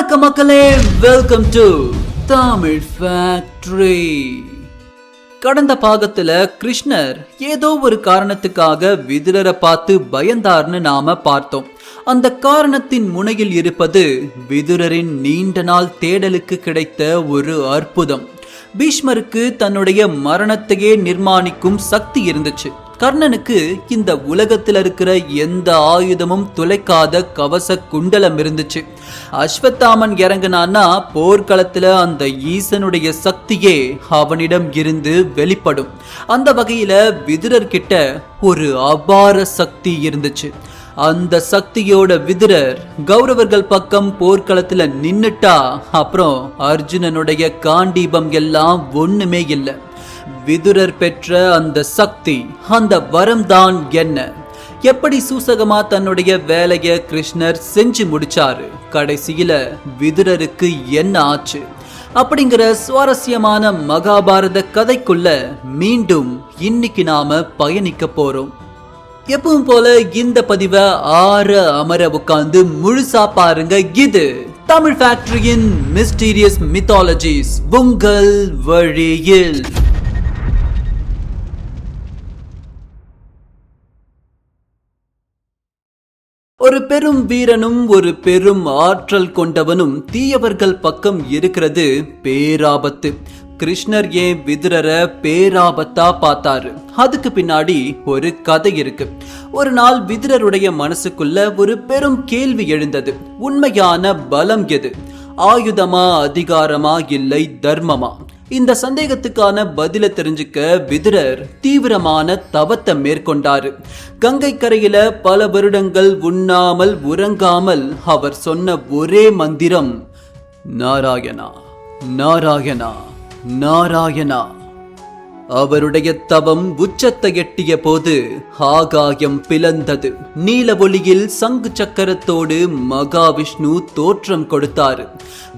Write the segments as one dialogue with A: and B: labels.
A: வணக்கம் மக்களே, welcome to Tamil factory. கடந்த பாகத்துல கிருஷ்ணர் ஏதோ ஒரு காரணத்துக்காக விதுரரை பார்த்து பயந்தார்னு நாம பார்த்தோம். அந்த காரணத்தின் முனையில் இருப்பது விதுரரின் நீண்ட நாள் தேடலுக்கு கிடைத்த ஒரு அற்புதம். பீஷ்மருக்கு தன்னுடைய மரணத்தையே நிர்மாணிக்கும் சக்தி இருந்துச்சு. கர்ணனுக்கு இந்த உலகத்தில் இருக்கிற எந்த ஆயுதமும் துளைக்காத கவச குண்டலம் இருந்துச்சு. அஸ்வத்தாமன் இறங்கினான்னா போர்க்களத்துல அந்த ஈசனுடைய சக்தியே அவனிடம் இருந்து வெளிப்படும். அந்த வகையில விதுரர் கிட்ட ஒரு அபார சக்தி இருந்துச்சு. அந்த சக்தியோட விதுரர் கௌரவர்கள் பக்கம் போர்க்களத்துல நின்னுட்டா அப்புறம் அர்ஜுனனுடைய காண்டீபம் எல்லாம் ஒண்ணுமே இல்லை. விதுரர் பெற்ற அந்த சக்தி, அந்த வரம் தான் என்ன? எப்படி சூசகமா தன்னுடைய வேலைய கிருஷ்ணர் செஞ்சு முடிச்சாரு? கடைசியில விதுரருக்கு என்ன ஆச்சு? அப்படிங்கிற சுவாரஸ்யமான மகாபாரத கதைக்குள்ள மீண்டும் இன்னைக்கு நாம பயணிக்க போறோம். எப்பவும் போல இந்த பதிவை அமர உட்கார்ந்து முழுசா பாருங்க. இது தமிழ் ஃபேக்டரியின் மிஸ்டீரியஸ் மித்தாலஜிஸ் உங்கள் வழியில். ஒரு பெரும் வீரனும் ஒரு பெரும் ஆற்றல் கொண்டவனும் தீயவர்கள் பக்கம் இருக்கிறது பேராபத்து. கிருஷ்ணர் ஏன் விதுரரை பேராபத்தா பார்த்தாரு? அதுக்கு பின்னாடி ஒரு கதை இருக்கு. ஒரு நாள் விதுரருடைய மனசுக்குள்ள ஒரு பெரும் கேள்வி எழுந்தது. உண்மையான பலம் எது? ஆயுதமா, அதிகாரமா, இல்லை தர்மமா? இந்த சந்தேகத்துக்கான பதில தெரிஞ்சுக்க விதுரர் தீவிரமான தவத்தை மேற்கொண்டாரு. கங்கை கரையில பல வருடங்கள் உண்ணாமல் உறங்காமல் அவர் சொன்ன ஒரே மந்திரம் நாராயணா, நாராயணா, நாராயணா. அவருடைய தவம் உச்சத்தை எட்டிய போது ஆகாயம் பிளந்தது. நீல ஒளியில் சங்கு சக்கரத்தோடு மகாவிஷ்ணு தோற்றம் கொடுத்தாரு.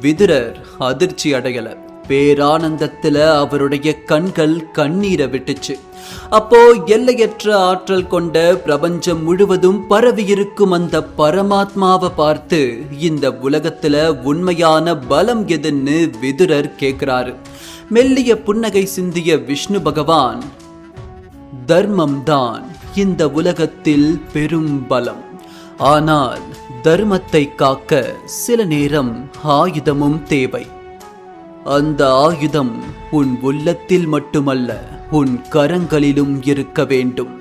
A: விதுரர் அதிர்ச்சி அடையல. பேரானந்தத்துல அவருடைய கண்கள் கண்ணீரை விட்டுச்சு. அப்போ எல்லையற்ற ஆற்றல் கொண்ட பிரபஞ்சம் முழுவதும் பரவி இருக்கும் அந்த பரமாத்மாவை பார்த்து இந்த உலகத்துல உண்மையான பலம் எதுன்னு விதுரர் கேட்கிறாரு. மெல்லிய புன்னகை சிந்திய விஷ்ணு பகவான், தர்மம் தான் இந்த உலகத்தில் பெரும் பலம். ஆனால் தர்மத்தை காக்க சில நேரம் ஆயுதமும் தேவை. அந்த ஆயுதம் உன் உள்ளத்தில் மட்டுமல்ல, உன் கரங்களிலும் இருக்க வேண்டும்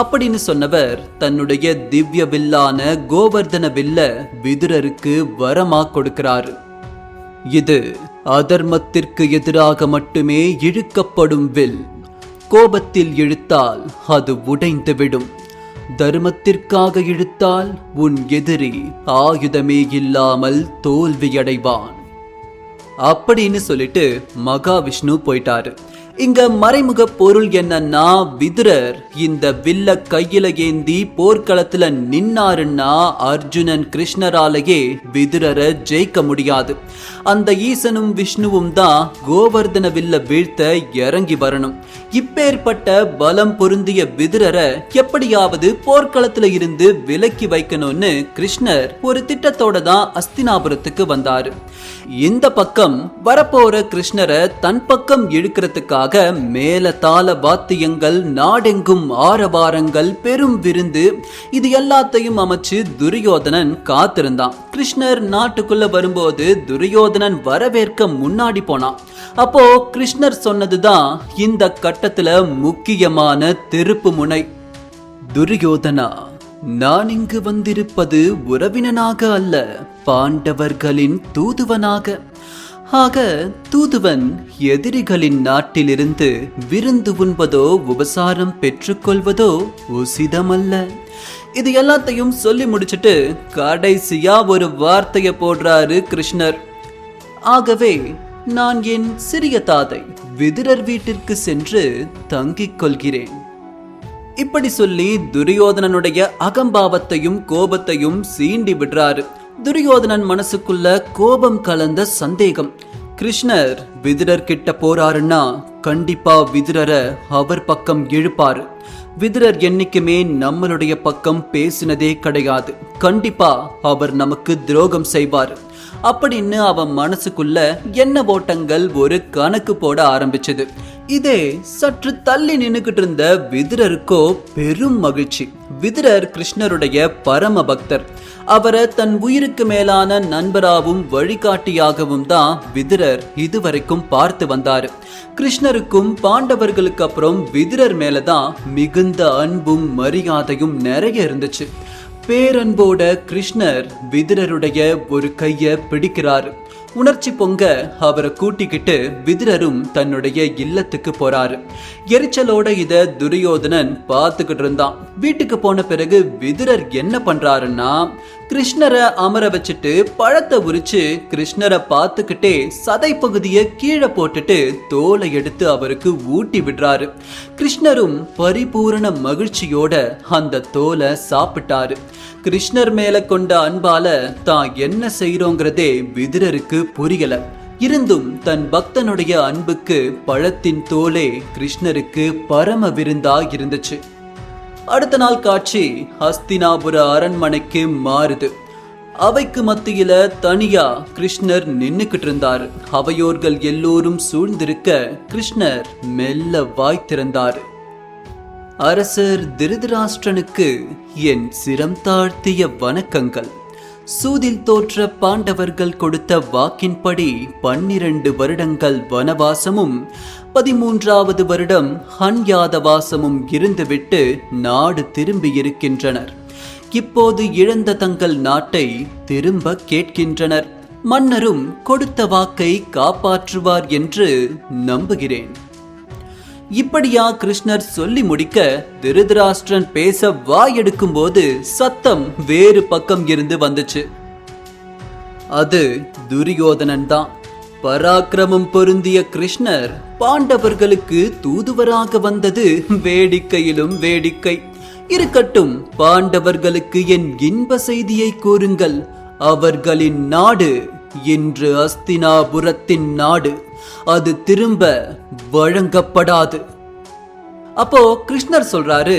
A: அப்படின்னு சொன்னவர் தன்னுடைய திவ்ய வில்லான கோவர்தன வில்ல விதுரருக்கு வரமா கொடுக்கிறாரு. இது அதர்மத்திற்கு எதிராக மட்டுமே இழுக்கப்படும் வில். கோபத்தில் இழுத்தால் அது உடைந்துவிடும். தர்மத்திற்காக இழுத்தால் உன் எதிரி ஆயுதமே இல்லாமல் தோல்வியடைவான் அப்படின்னு சொல்லிட்டு மகாவிஷ்ணு போயிட்டாரு. இங்க மறைமுக பொருள் என்னன்னா, விதுரர் இந்த வில்ல கையில ஏந்தி போர்க்களத்துல நின்னாருன்னா அர்ஜுனன் கிருஷ்ணராலேயே விதுரரை ஜெயிக்க முடியாது. அந்த ஈசனும் விஷ்ணுவும் தான் கோவர்தன வில்ல வீழ்த்த இறங்கி வரணும். இப்பேற்பட்ட பலம் பொருந்திய விதுரரை எப்படியாவது போர்க்களத்துல இருந்து விலக்கி வைக்கணும்னு கிருஷ்ணர் ஒரு திட்டத்தோட தான் அஸ்தினாபுரத்துக்கு வந்தாரு. இந்த பக்கம் வரப்போற கிருஷ்ணரை தன் பக்கம் இழுக்கிறதுக்காக மேல தாள வாத்தியங்கள், நாடெங்கும் ஆரவாரங்கள், பெரும் விருந்து, இது எல்லாத்தையும் அமைச்சு துரியோதனன் காத்திருந்தான். கிருஷ்ணர் நாட்டுக்குள்ள வரும்போது துரியோதனன் வரவேற்க முன்னாடி போனான். அப்போ கிருஷ்ணர் சொன்னதுதான் இந்த கட்டத்துல முக்கியமான திருப்பு முனை. துரியோதனா, நான் இங்கு வந்திருப்பது உறவினனாக அல்ல, பாண்டவர்களின் தூதுவனாக. ஆக தூதுவன் எதிரிகளின் நாட்டிலிருந்து விருந்து உண்பதோ உபசாரம் பெற்றுக்கொள்வதோ உசிதமல்ல. இது எல்லாத்தையும் சொல்லி முடிச்சுட்டு கடைசியா ஒரு வார்த்தைய போடுறாரு கிருஷ்ணர். ஆகவே நான் என் சிறிய தாதை விதுரர் வீட்டிற்கு சென்று தங்கிக் கொள்கிறேன். இப்படி சொல்லி துரியோதனனுடைய அகம்பாவத்தையும் கோபத்தையும் சீண்டி விடுறாரு. துரியோதனன் மனசுக்குள்ள கோபம் கலந்த சந்தேகம். கிருஷ்ணர் விதுரர் கிட்ட போறாருன்னா கண்டிப்பா விதுரரை அவர் பக்கம் இழுப்பாரு. விதுரர் என்னைக்குமே நம்மளுடைய பக்கம் பேசினதே கிடையாது. கண்டிப்பா அவர் நமக்கு துரோகம் செய்வார். அப்படின்னு அவன் மனசுக்குள்ள எண்ண ஓட்டங்கள் ஒரு கணக்கு போட ஆரம்பிச்சது. இதே சற்று தள்ளி நின்னுகிட்டு இருந்த விதுரருக்கோ பெரும் மகிழ்ச்சி. விதுரர் கிருஷ்ணருடைய பரம பக்தர். அவரை தன் உயிருக்கு மேலான நண்பராகவும் வழிகாட்டியாகவும் தான் விதுரர் இதுவரைக்கும் பார்த்து வந்தாரு. கிருஷ்ணருக்கும் பாண்டவர்களுக்கு அப்புறம் விதுரர் மேலதான் மிகுந்த அன்பும் மரியாதையும் நிறைய இருந்துச்சு. பேரன்போட கிருஷ்ணர் விதுரருடைய ஒரு கைய பிடிக்கிறாரு. உணர்ச்சி பொங்க அவரை கூட்டிக்கிட்டு விதுரரும் தன்னுடைய இல்லத்துக்கு போறாரு. எரிச்சலோட இத துரியோதனன் பார்த்துக்கிட்டு இருந்தான். வீட்டுக்கு போன பிறகு விதுரர் என்ன பண்றாருன்னா, கிருஷ்ணரை அமர வச்சுட்டு பழத்தை உரிச்சு கிருஷ்ணரை பார்த்துக்கிட்டே சதை பகுதியை கீழே போட்டுட்டு தோலை எடுத்து அவருக்கு ஊட்டி விடுறாரு. கிருஷ்ணரும் பரிபூரண மகிழ்ச்சியோட அந்த தோலை சாப்பிட்டாரு. கிருஷ்ணர் மேல கொண்ட அன்பால தான் என்ன செய்யறோங்கிறதே விதுரருக்கு புரியல. இருந்தும் தன் பக்தனுடைய அன்புக்கு பழத்தின் தோலே கிருஷ்ணருக்கு பரம விருந்தா இருந்துச்சு. அடுத்த நாள் காட்சி ஹஸ்தினாபுர அரண்மனைக்கு மாறுது. அவைக்கு மத்தியில தனியா கிருஷ்ணர் நின்னுக்கிட்டு இருந்தாரு. அவையோர்கள் எல்லோரும் சூழ்ந்திருக்க கிருஷ்ணர் மெல்ல வாய் திறந்தாரு. அரசர் திருதராஷ்டிரனுக்கு என் சிரம் தாழ்த்திய வணக்கங்கள். சூதில் தோற்ற பாண்டவர்கள் கொடுத்த வாக்கின்படி 12 வருடங்கள் வனவாசமும் 13வது வருடம் ஹன்யாதவாசமும் இருந்துவிட்டு நாடு திரும்பி இருக்கின்றனர். இப்போது இழந்த தங்கள் நாட்டை திரும்ப கேட்கின்றனர். மன்னரும் கொடுத்த வாக்கை காப்பாற்றுவார் என்று நம்புகிறேன். இப்படியா கிருஷ்ணர் சொல்லி முடிக்க திருதராஷ்டிரன் பேச வாய் எடுக்கும் போது சத்தம் வேறு பக்கம் இருந்து வந்துச்சு. அது துரியோதனன் தான். பராக்கிரமம் பொருந்திய கிருஷ்ணர் பாண்டவர்களுக்கு தூதுவராக வந்தது வேடிக்கையிலும் வேடிக்கை. இருக்கட்டும், பாண்டவர்களுக்கு என் இன்ப செய்தியை கூறுங்கள். அவர்களின் நாடு இன்று அஸ்தினாபுரத்தின் நாடு. அது திரும்ப வழங்கப்படாது. அப்போ கிருஷ்ணர் சொல்றாரு,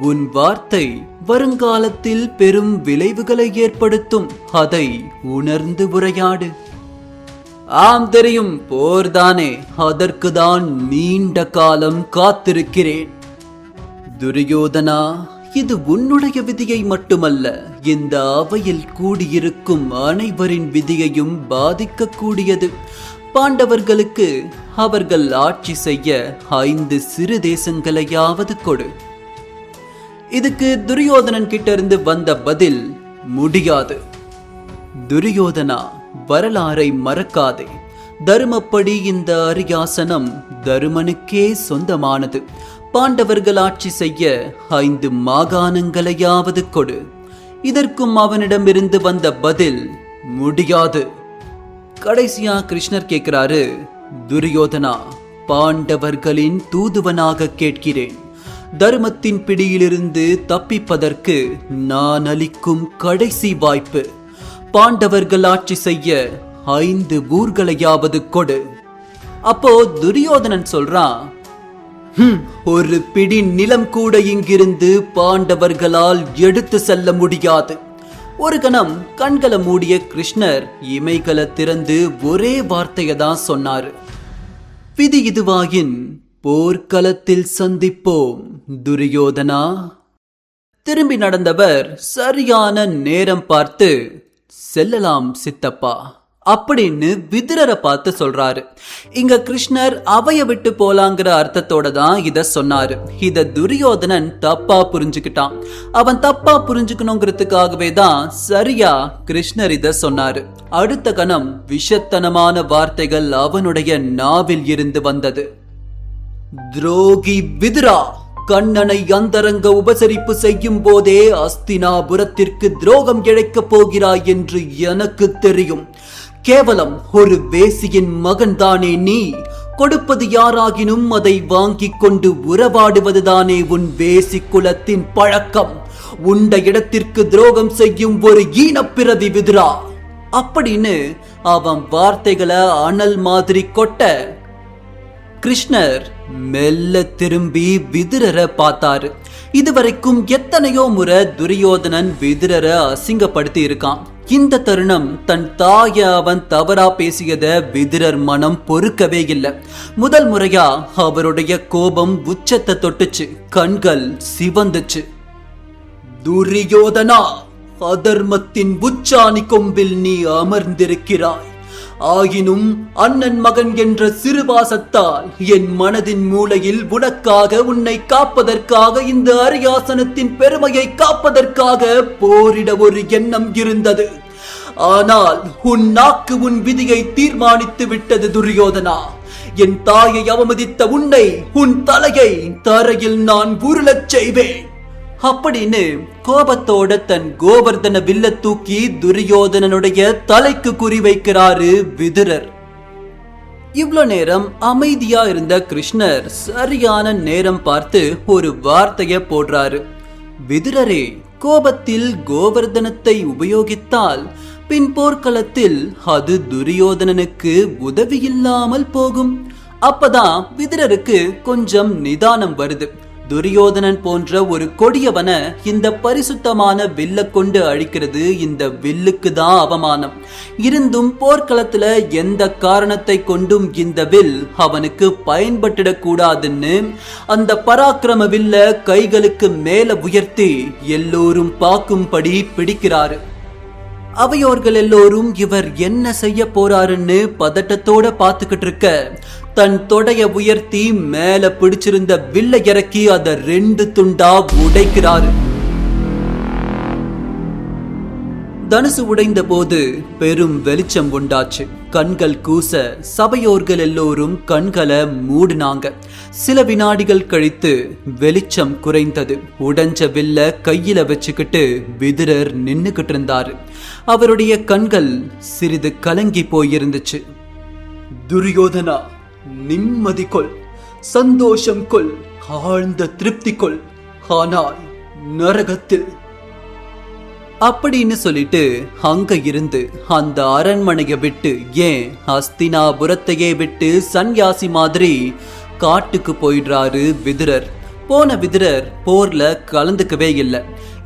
A: உன் வார்த்தை வருங்காலத்தில் பெரும் விளைவுகளை ஏற்படுத்தும். அதை உணர்ந்து உரையாடு. ஆம், தெரியும், போர்தானே. அதற்குதான் நீண்ட காலம் காத்திருக்கிறேன். துரியோதனா, இது உன்னுடைய விதியை மட்டுமல்ல, இந்த அவையில் கூடியிருக்கும் அனைவரின் விதியையும் பாதிக்கக்கூடியது. பாண்டவர்களுக்கு அவர்கள் ஆட்சி செய்ய 5 சிறு தேசங்களையாவது கொடு. இதுக்கு துரியோதனன் கிட்ட இருந்து வந்த பதில், முடியாது. துரியோதனா, வரலாறை மறக்காதே. தர்மப்படி இந்த அரியாசனம் தருமனுக்கே சொந்தமானது. பாண்டவர்கள் ஆட்சி செய்ய 5 மாகாணங்களையாவது கொடு. இதற்கும் அவனிடமிருந்து வந்த பதில், முடியாது. கடைசியா கிருஷ்ணர் கேட்கிறாரு, துரியோதனா, பாண்டவர்களின் தூதுவனாக கேட்கிறேன். தர்மத்தின் பிடியிலிருந்து தப்பிப்பதற்கு நான் அளிக்கும் கடைசி வாய்ப்பு. பாண்டவர்கள் ஆட்சி செய்ய 5 ஊர்களையாவது கொடு. அப்போ துரியோதனன் சொல்றான், ஒரு பிடி நிலம் கூட இங்கிருந்து பாண்டவர்களால் எடுத்து செல்ல முடியாது. ஒரு கணம் கண்களை மூடிய கிருஷ்ணர் இமைகளை திறந்து ஒரே வார்த்தையை தான் சொன்னாரு, விதி இதுவாயின் போர்க்களத்தில் சந்திப்போம் துரியோதனா. திரும்பி நடந்தவர் சரியான நேரம் பார்த்து, செல்லலாம் சித்தப்பா அப்படின்னு விதுரரை பார்த்து சொல்றாரு. இங்க கிருஷ்ணர் அவைய விட்டு போலாங்கிற அர்த்தத்தோட தான் இத சொன்னாரு. இத துரியோதனன் தப்பா புரிஞ்சுக்கிட்டான். அவன் தப்பா புரிஞ்சுக்கணுங்கிறதுக்காகவே தான் சரியா கிருஷ்ணர் இத சொன்னாரு. அடுத்த கணம் விஷத்தனமான வார்த்தைகள் அவனுடைய நாவில் இருந்து வந்தது. துரோகி விதுரா, கண்ணனை அந்தரங்க உபசரிப்பு செய்யும் போதே அஸ்தினாபுரத்திற்கு துரோகம் இழைக்கப் போகிறாய் என்று எனக்கு தெரியும். கேவலம் ஒரு வேசியின் மகன்தானே நீ. கொடுப்பது யாராகினும் அதை வாங்கிக் கொண்டு உறவாடுவதுதானே உன் வேசி குலத்தின் பழக்கம். உண்ட இடத்திற்கு துரோகம் செய்யும் ஒரு ஈனப்பிறவி விதுரா அப்படின்னு அவன் வார்த்தைகளை அனல் மாதிரி கொட்ட கிருஷ்ணர் மெல்ல திரும்பி விதுரரை பார்த்தாரு. இதுவரைக்கும் எத்தனையோ முறை துரியோதனன் விதுரரை அசிங்கப்படுத்தி இருக்கான். இந்த தருணம் தன் தாய அவன் தவறா பேசியத விதுரர் மனம் பொறுக்கவே இல்லை. முதல் முறையா அவருடைய கோபம் உச்சத்தை தொட்டுச்சு, கண்கள் சிவந்துச்சு. துரியோதனா, அதர்மத்தின் உச்சாணி கொம்பில் நீ அமர்ந்திருக்கிறாய். ஆயினும் அண்ணன் மகன் என்ற சிறுவாசத்தால் என் மனதின் மூலையில் உனக்காக, உன்னை காப்பதற்காக, இந்த அரியாசனத்தின் பெருமையை காப்பதற்காக போரிட ஒரு எண்ணம் இருந்தது. ஆனால் உன் நாக்கு உன் விதியை தீர்மானித்து விட்டது துரியோதனா. என் தாயை அவமதித்த உன்னை, உன் தலையை தரையில் நான் உருளச் செய்வேன் அப்படின்னு கோபத்தோட தன் கோவர்தன வில்ல தூக்கி துரியோதனனுடைய தலைக்கு குறிவைக்கிறாரு விதுரர். இவ்வளோ நேரம் அமைதியா இருந்த கிருஷ்ணர் சரியான நேரம் பார்த்து ஒரு வார்த்தைய போடுறாரு. விதுரரே, கோபத்தில் கோவர்தனத்தை உபயோகித்தால் பின் போர்க்களத்தில் அது துரியோதனனுக்கு உதவியில்லாமல் போகும். அப்பதான் விதுரருக்கு கொஞ்சம் நிதானம் வருது. துரியோதனன் போன்ற ஒரு கொடியவன இந்த பரிசுத்தமான வில்ல கொண்டு அழிக்கிறது இந்த வில்லுக்கு தான் அவமானம். இருந்தும் போர்க்களத்துல எந்த காரணத்தை கொண்டும் இந்த வில் அவனுக்கு பயன்பட்டுடக் கூடாதுன்னு அந்த பராக்கிரம வில்ல கைகளுக்கு மேல உயர்த்தி எல்லோரும் பார்க்கும்படி பிடிக்கிறாரு. அவையோர்கள் எல்லோரும் இவர் என்ன செய்ய போறாருன்னு பதட்டத்தோட பார்த்துக்கிட்டு இருக்க, தன் தொடைய உயர்த்தி மேல பிடிச்சிருந்த வில்லை இறக்கி அதை 2 துண்டா உடைக்கிறாரு. தனுசு உடைந்த போது பெரும் வெளிச்சம் உண்டாச்சு. கண்கள் கூச சபையோர்கள் எல்லோரும் கண்களை மூடினாங்க. சில வினாடிகள் கழித்து வெளிச்சம் குறைந்தது. உடைஞ்ச வில்ல கையில வச்சுக்கிட்டு விதுரர் நின்னுகிட்டு இருந்தாரு. அவருடைய கண்கள் சிறிது கலங்கி போயிருந்துச்சு. துரியோதனா, நிம்மதி கொள், சந்தோஷம் கொள், ஆழ்ந்த திருப்தி கொள், ஆனால் நரகத்தில் அப்படின்னு சொல்லிட்டு அங்க இருந்து அந்த அரண்மனையை விட்டு, ஏன் ஹஸ்தினாபுரத்தையே விட்டு சன்யாசி மாதிரி காட்டுக்கு போயிடுறாரு விதுரர். போன விதுரர் போர்ல கலந்துக்கவே இல்லை.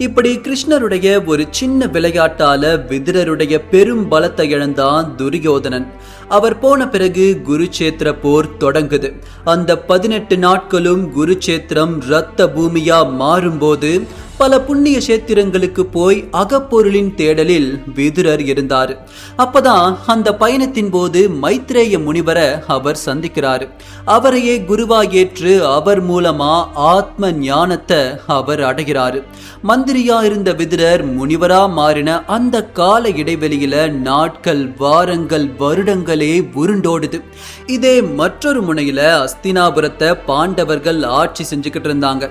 A: இப்படி கிருஷ்ணருடைய ஒரு சின்ன விளையாட்டால விதுரருடைய பெரும் பலத்தை இழந்தான் துரியோதனன். அவர் போன பிறகு குருச்சேத்திர போர் தொடங்குது. அந்த 18 நாட்களும் குருச்சேத்திரம் இரத்த பூமியா மாறும்போது பல புண்ணிய சேத்திரங்களுக்கு போய் அகப்பொருளின் தேடலில் விதுரர் இருந்தார். அப்பதான் அந்த பயணத்தின் போது மைத்ரேய முனிவரை அவர் சந்திக்கிறாரு. அவரையே குருவா ஏற்று அவர் மூலமா ஆத்ம ஞானத்தை அவர் அடைகிறாரு. மந்திரியா இருந்த விதுரர் முனிவரா மாறின அந்த கால இடைவெளியில நாட்கள், வாரங்கள், வருடங்களே உருண்டோடுது. இதே மற்றொரு முனையில அஸ்தினாபுரத்தை பாண்டவர்கள் ஆட்சி செஞ்சுக்கிட்டு இருந்தாங்க.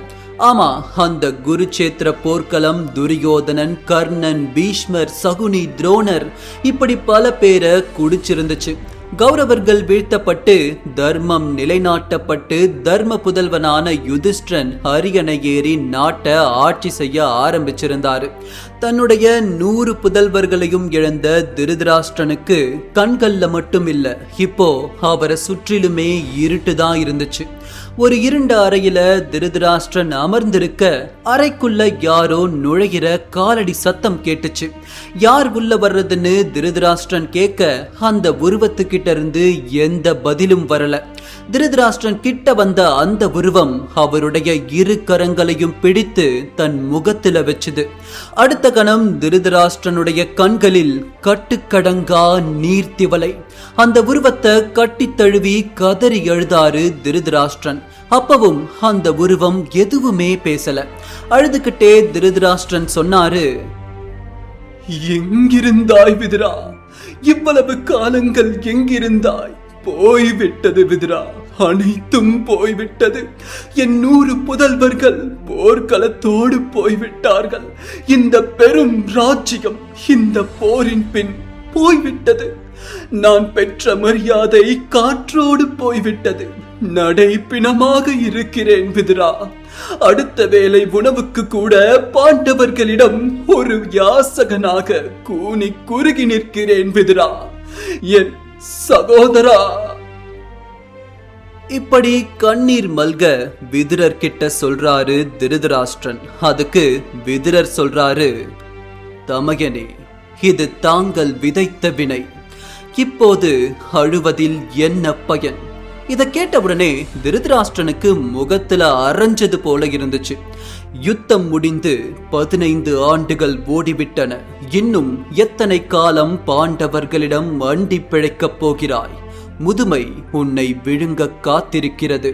A: ஆமா, அந்த குருச்சேத்திர போர்க்களம் துரியோதனன், கர்ணன், பீஷ்மர், சகுனி, துரோணர் இப்படி பல பேரை குடிச்சிருந்துச்சு. கௌரவர்கள் வீழ்த்தப்பட்டு தர்மம் நிலைநாட்டப்பட்டு தர்ம புதல்வனான யுதிஷ்டிரன் அரியணை ஏறி நாட்டை ஆட்சி செய்ய ஆரம்பிச்சிருந்தாரு. தன்னுடைய 100 புதல்வர்களையும் இழந்த திருதராஷ்டிரனுக்கு கண்கள்ல மட்டும் இல்ல, இப்போ அவரை சுற்றிலுமே இருட்டுதான் இருந்துச்சு. ஒரு இருண்ட அறையில திருதராஷ்டிரன் அமர்ந்திருக்க, அறைக்குள்ள யாரோ நுழைகிற காலடி சத்தம் கேட்டுச்சு. யார் உள்ள வர்றதுன்னு திருதராஷ்டிரன் கேட்க, அந்த உருவத்துக்கிட்ட இருந்து எந்த பதிலும் வரல. திருதராஷ்டிரன் கிட்ட வந்த அந்த உருவம் அவருடைய 2 கரங்களையும் பிடித்து தன் முகத்துல வச்சுது. அடுத்த கணம் திருதராஷ்டிரனுடைய கண்களில் கட்டுக்கடங்கா நீர்த்திவலை. அந்த உருவத்தை கட்டி தழுவி கதறி எழுதாரு திருதராஷ்டிரன். அப்பவும் அந்த உருவம் எதுவுமே பேசல. அழுதுகிட்டே திருதராஷ்டிரன் சொன்னாரு, எங்கிருந்தாய் விதுரா? இவ்வளவு காலங்கள் எங்கிருந்தாய்? போய்விட்டது விதுரா, அனைத்தும் போய்விட்டது. என் 100 புதல்வர்கள் போர்க்களத்தோடு போய்விட்டார்கள். இந்த பெரும் ராஜ்யம் இந்த போரின் பின் போய்விட்டது. நான் பெற்ற மரியாதை காற்றோடு போய்விட்டது. நடைப்பிணமாக இருக்கிறேன் விதுரா. அடுத்த வேளை உணவுக்கு கூட பாண்டவர்களிடம் ஒரு யாசகனாக கூனி குறுகி நிற்கிறேன் விதுரா, என் சகோதரா. இப்படி கண்ணீர் மல்க விதுரர் கிட்ட சொல்றாரு திருதராஷ்டிரன். அதுக்கு விதுரர் சொல்றாரு, தமயனே, இது தாங்கள் விதைத்த வினை. இப்போது அழுவதில் என்ன பயன்? இதை கேட்டவுடனே திருதராஷ்டிரனுக்கு முகத்துல அரைஞ்சது போல இருந்துச்சு. யுத்தம் முடிந்து 15 ஆண்டுகள் ஓடிவிட்டன. இன்னும் எத்தனை காலம் பாண்டவர்களிடம் அண்டி பிழைக்கப் போகிறாய்? முதுமை உன்னை விழுங்க காத்திருக்கிறது.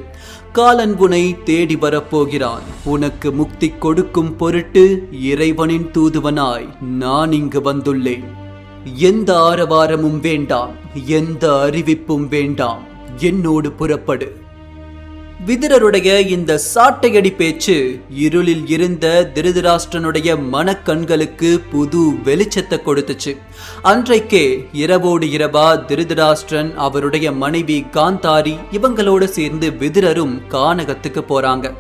A: காலன் உன்னை தேடி வரப்போகிறான். உனக்கு முக்தி கொடுக்கும் பொருட்டு இறைவனின் தூதுவனாய் நான் இங்கு வந்துள்ளேன். எந்த ஆரவாரமும் வேண்டாம், எந்த அறிவிப்பும் வேண்டாம், என்னோடு புறப்படு. விதுரருடைய இந்த சாட்டையடி பேச்சு இருளில் இருந்த திருதராஷ்டிரனுடைய மனக்கண்களுக்கு புது வெளிச்சத்தை கொடுத்துச்சு. அன்றைக்கே இரவோடு இரவா திருதராஷ்டிரன், அவருடைய மனைவி காந்தாரி இவங்களோட சேர்ந்து விதுரரும் கானகத்துக்கு போறாங்க.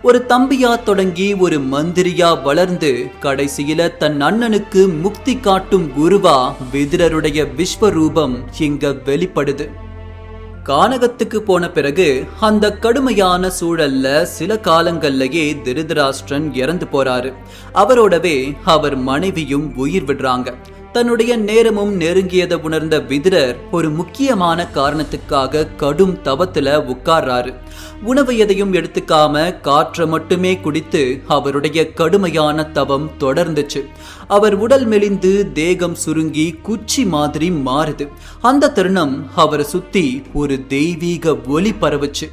A: ஒரு தம்பியா தொடங்கி ஒரு மந்திரியா வளர்ந்து கடைசியில தன் அண்ணனுக்கு முக்தி காட்டும் குருவா விதுரருடைய விஸ்வரூபம் இங்க வெளிப்படுது. கானகத்துக்கு போன பிறகு அந்த கடுமையான சூழல்ல சில காலங்கள்லயே திருதராஷ்டிரன் இறந்து போறாரு. அவரோடவே அவர் மனைவியும் உயிர் விடுறாங்க. தன்னுடைய நேரமும் நெருங்கியதை உணர்ந்த விதுரர் ஒரு முக்கியமான காரணத்துக்காக கடும் தவத்துல உட்கார்றாரு. உணவு எதையும் எடுத்துக்காம காற்றை மட்டுமே குடித்து அவருடைய கடுமையான தவம் தொடர்ந்துச்சு. அவர் உடல் மெலிந்து தேகம் சுருங்கி குச்சி மாதிரி மாறுது. அந்த தருணம் அவரை சுத்தி ஒரு தெய்வீக ஒளி பரவுச்சு.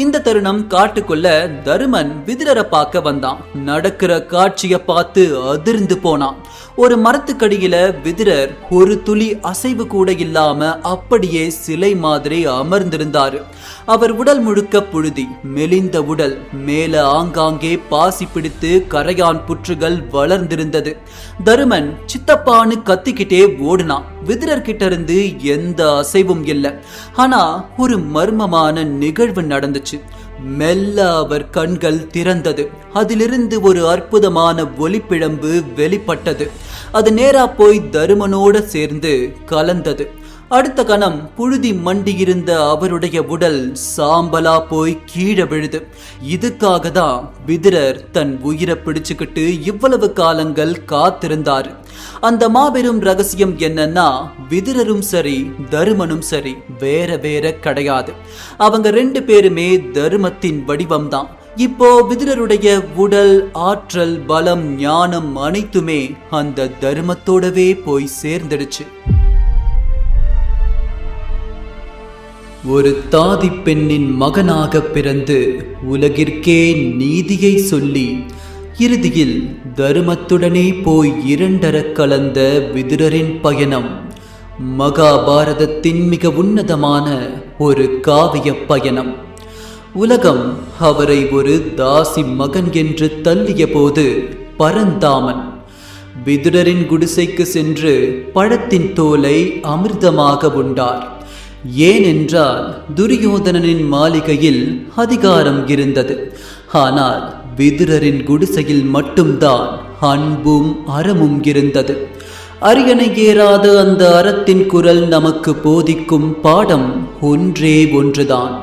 A: இந்த தருணம் காட்டுக்குள்ள தருமன் விதுரரை பார்க்க வந்தான். நடக்கிற காட்சியை பார்த்து அதிர்ந்து போனான். ஒரு மரத்துக்கடியில விதுரர் ஒரு துளி அசைவு கூட இல்லாம அப்படியே சிலை மாதிரி அமர்ந்திருந்தாரு. அவர் உடல் முழுக்க புழுதி, மெலிந்த உடல், மேல ஆங்காங்கே பாசி பிடித்து கரையான் புற்றுகள் வளர்ந்திருந்தது. தருமன் சித்தப்பான்னு கத்திக்கிட்டே ஓடுனான். விதுரர் கிட்ட இருந்து எந்த அசைவும் இல்லை. ஆனா ஒரு மர்மமான நிகழ்வு நடந்துச்சு. மெல்ல அவர் கண்கள் திறந்தது. அதிலிருந்து ஒரு அற்புதமான ஒளிப்பிழம்பு வெளிப்பட்டது. அது நேரா போய் தருமனோட சேர்ந்து கலந்தது. அடுத்த கணம் புழுதி மண்டியிருந்த அவருடைய உடல் சாம்பலா போய் கீழே விழுது. இதுக்காக தான் விதுரர் தன் உயிரை பிடிச்சுக்கிட்டு இவ்வளவு காலங்கள் காத்திருந்தாரு. அந்த மாபெரும் ரகசியம் என்னன்னா, விதுரரும் சரி தருமனும் சரி வேற வேற கிடையாது. அவங்க 2 பேருமே தர்மத்தின் வடிவம்தான். இப்போ விதுரருடைய உடல், ஆற்றல், பலம், ஞானம் அனைத்துமே அந்த தர்மத்தோடவே போய் சேர்ந்துடுச்சு. ஒரு தாதி பெண்ணின் மகனாக பிறந்து உலகிற்கே நீதியை சொல்லி இறுதியில் தர்மத்துடனே போய் 2 கலந்த விதுரரின் பயணம் மகாபாரதத்தின் மிக உன்னதமான ஒரு காவிய பயணம். உலகம் அவரை ஒரு தாசி மகன் என்று தள்ளிய போது பரந்தாமன் விதுரரின் குடிசைக்கு சென்று பழத்தின் தோலை அமிர்தமாக உண்டார். ஏனென்றால் துரியோதனனின் மாளிகையில் அதிகாரம் இருந்தது. ஆனால் விதுரரின் குடிசையில் மட்டும்தான் அன்பும் அறமும் இருந்தது. அரியணை ஏறாத அந்த அறத்தின் குரல் நமக்கு போதிக்கும் பாடம் ஒன்றே ஒன்றுதான்.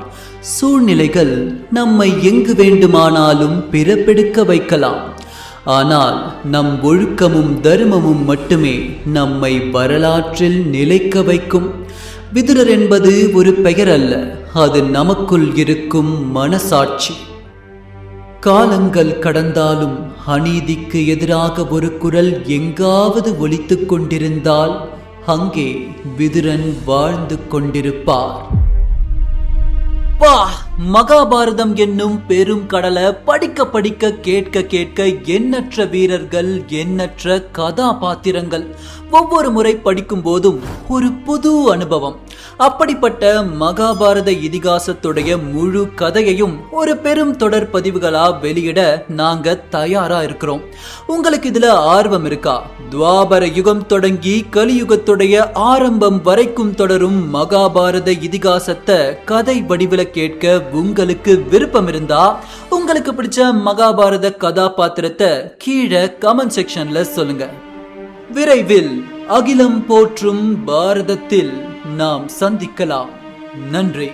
A: சூழ்நிலைகள் நம்மை எங்கு வேண்டுமானாலும் பிறப்பெடுக்க வைக்கலாம். ஆனால் நம் ஒழுக்கமும் தர்மமும் மட்டுமே நம்மை வரலாற்றில் நிலைக்க வைக்கும். விதுரர் என்பது ஒரு பெயர் அல்ல, அது நமக்குள் இருக்கும் மனசாட்சி. காலங்கள் கடந்தாலும் அநீதிக்கு எதிராக ஒரு குரல் எங்காவது ஒலித்துக் கொண்டிருந்தால் அங்கே விதுரன் வாழ்ந்து கொண்டிருப்பார். மகாபாரதம் என்னும் பெரும் கடலை படிக்க படிக்க கேட்க கேட்க எண்ணற்ற வீரர்கள், எண்ணற்ற கதாபாத்திரங்கள். ஒவ்வொரு முறை படிக்கும் போதும் ஒரு புது அனுபவம். அப்படிப்பட்ட மகாபாரத இதிகாசத்துடைய முழு கதையையும் ஒரு பெரும் தொடர் பதிவுகளா வெளியிட நாங்க தயாரா இருக்கிறோம். உங்களுக்கு இதுல ஆர்வம் இருக்கா? துவாபர யுகம் தொடங்கி கலியுகத்துடைய ஆரம்பம் வரைக்கும் தொடரும் மகாபாரத இதிகாசத்தை கதை வடிவில கேட்க உங்களுக்கு விருப்பம் இருந்தா, உங்களுக்கு பிடிச்ச மகாபாரத கதாபாத்திரத்தை கீழே கமெண்ட் செக்ஷன்ல சொல்லுங்க. விரைவில் அகிலம் போற்றும் பாரதத்தில் நாம் சந்திக்கலாம். நன்றி.